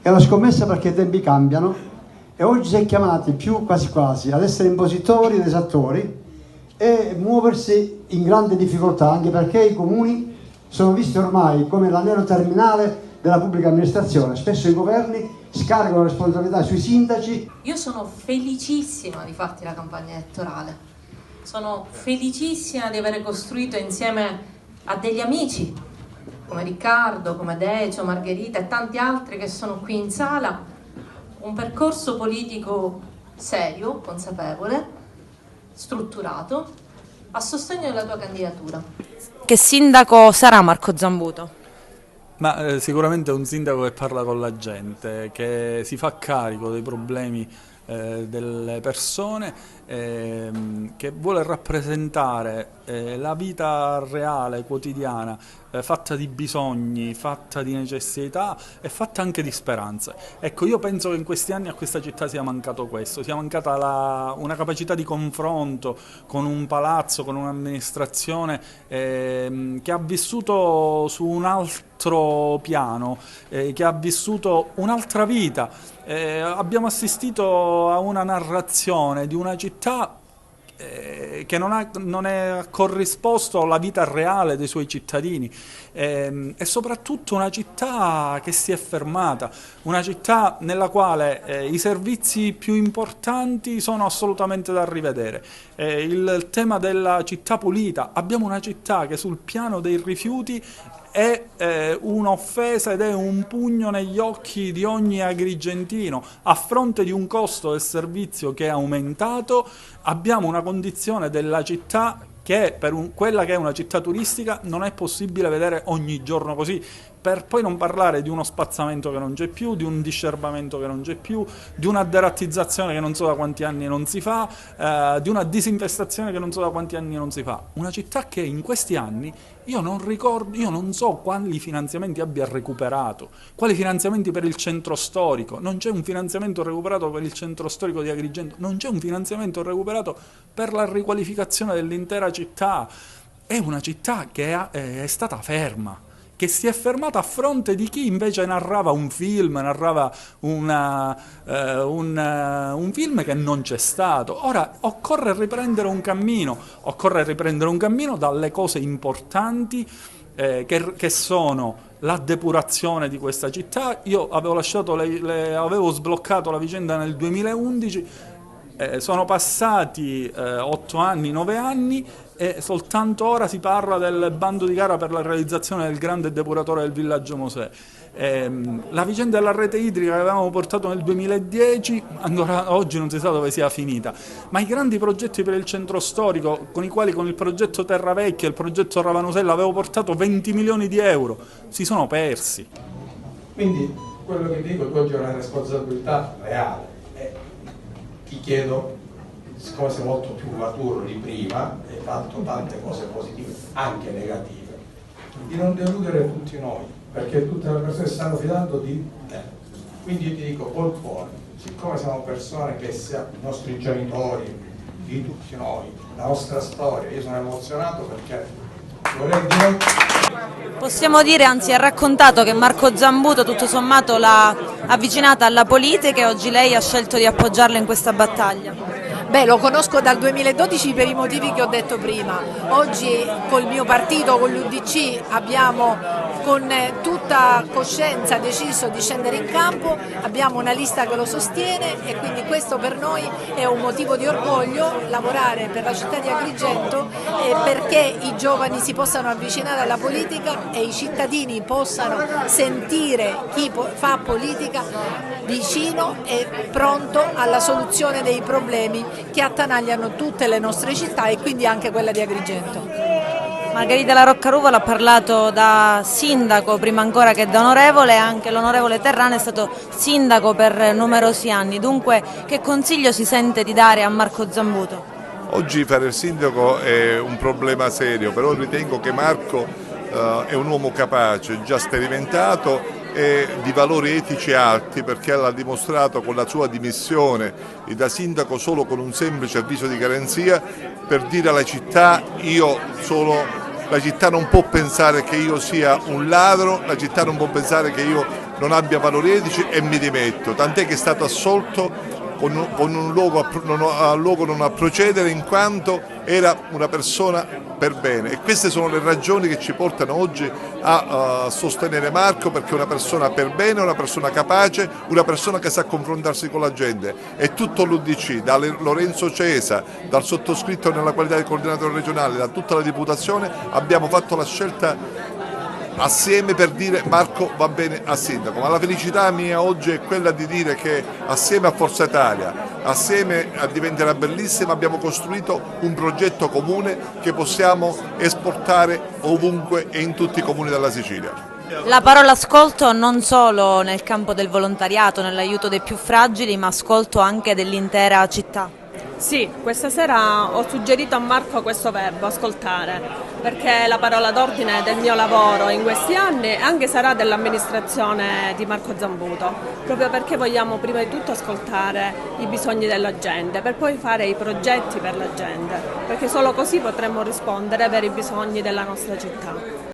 È una scommessa perché i tempi cambiano e oggi si è chiamati più quasi quasi ad essere impositori ed esattori e muoversi in grande difficoltà, anche perché i comuni sono visti ormai come l'anello terminale della pubblica amministrazione. Spesso i governi scaricano la responsabilità sui sindaci. Io sono felicissima di farti la campagna elettorale, sono felicissima di aver costruito insieme a degli amici come Riccardo, come Decio, Margherita e tanti altri che sono qui in sala un percorso politico serio, consapevole, strutturato a sostegno della tua candidatura. Che sindaco sarà Marco Zambuto? Ma sicuramente è un sindaco che parla con la gente, che si fa carico dei problemi delle persone, che vuole rappresentare la vita reale, quotidiana, fatta di bisogni, fatta di necessità e fatta anche di speranze. Ecco, io penso che in questi anni a questa città sia mancato questo, sia mancata una capacità di confronto con un palazzo, con un'amministrazione che ha vissuto su un altro piano, che ha vissuto un'altra vita. Abbiamo assistito a una narrazione di una città che non è corrisposto alla vita reale dei suoi cittadini e soprattutto una città che si è fermata, una città nella quale i servizi più importanti sono assolutamente da rivedere. Il tema della città pulita, abbiamo una città che sul piano dei rifiuti è un'offesa ed è un pugno negli occhi di ogni agrigentino. A fronte di un costo del servizio che è aumentato, abbiamo una condizione della città che per quella che è una città turistica non è possibile vedere ogni giorno così, per poi non parlare di uno spazzamento che non c'è più, di un discerbamento che non c'è più, di una derattizzazione che non so da quanti anni non si fa, di una disinfestazione che non so da quanti anni non si fa. Una città che in questi anni io non so quali finanziamenti abbia recuperato, quali finanziamenti per il centro storico. Non c'è un finanziamento recuperato per il centro storico di Agrigento, non c'è un finanziamento recuperato per la riqualificazione dell'intera città. È una città che è stata ferma, che si è fermata a fronte di chi invece narrava un film, narrava un film che non c'è stato. Ora occorre riprendere un cammino dalle cose importanti che sono la depurazione di questa città. Io avevo sbloccato la vicenda nel 2011, sono passati 8 anni, 9 anni e soltanto ora si parla del bando di gara per la realizzazione del grande depuratore del villaggio Mosè. La vicenda della rete idrica che avevamo portato nel 2010 ancora oggi non si sa dove sia finita, ma i grandi progetti per il centro storico, con il progetto Terravecchia e il progetto Ravanusella avevo portato 20 milioni di euro, si sono persi. Quindi quello che dico è che oggi è una responsabilità reale. Ti chiedo, siccome sei molto più maturo di prima, hai fatto tante cose positive, anche negative, di non deludere tutti noi, perché tutte le persone si stanno fidando di te. Quindi io ti dico col cuore, siccome siamo persone che siamo i nostri genitori, di tutti noi, la nostra storia, io sono emozionato perché vorrei dire... Possiamo dire, anzi ha raccontato, che Marco Zambuto tutto sommato l'ha avvicinata alla politica e oggi lei ha scelto di appoggiarla in questa battaglia. Beh, lo conosco dal 2012 per i motivi che ho detto prima. Oggi col mio partito, con l'UDC, abbiamo con tutta coscienza deciso di scendere in campo, abbiamo una lista che lo sostiene e quindi questo per noi è un motivo di orgoglio, lavorare per la città di Agrigento perché i giovani si possano avvicinare alla politica e i cittadini possano sentire chi fa politica vicino e pronto alla soluzione dei problemi che attanagliano tutte le nostre città e quindi anche quella di Agrigento. Margherita La Roccaruvola ha parlato da sindaco prima ancora che da onorevole, anche l'onorevole Terrana è stato sindaco per numerosi anni, dunque che consiglio si sente di dare a Marco Zambuto? Oggi fare il sindaco è un problema serio, però ritengo che Marco è un uomo capace, già sperimentato e di valori etici alti, perché l'ha dimostrato con la sua dimissione da sindaco solo con un semplice avviso di garanzia per dire alla città la città non può pensare che io sia un ladro, la città non può pensare che io non abbia valori etici e mi dimetto, tant'è che è stato assolto con un luogo non a procedere in quanto era una persona per bene, e queste sono le ragioni che ci portano oggi a sostenere Marco, perché è una persona per bene, una persona capace, una persona che sa confrontarsi con la gente, e tutto l'UDC, da Lorenzo Cesa, dal sottoscritto nella qualità di coordinatore regionale, da tutta la Diputazione, abbiamo fatto la scelta assieme per dire Marco va bene a sindaco, ma la felicità mia oggi è quella di dire che assieme a Forza Italia, assieme a Diventerà Bellissima, abbiamo costruito un progetto comune che possiamo esportare ovunque e in tutti i comuni della Sicilia. La parola ascolto non solo nel campo del volontariato, nell'aiuto dei più fragili, ma ascolto anche dell'intera città. Sì, questa sera ho suggerito a Marco questo verbo, ascoltare, perché è la parola d'ordine del mio lavoro in questi anni e anche sarà dell'amministrazione di Marco Zambuto, proprio perché vogliamo prima di tutto ascoltare i bisogni della gente, per poi fare i progetti per la gente, perché solo così potremo rispondere ai veri bisogni della nostra città.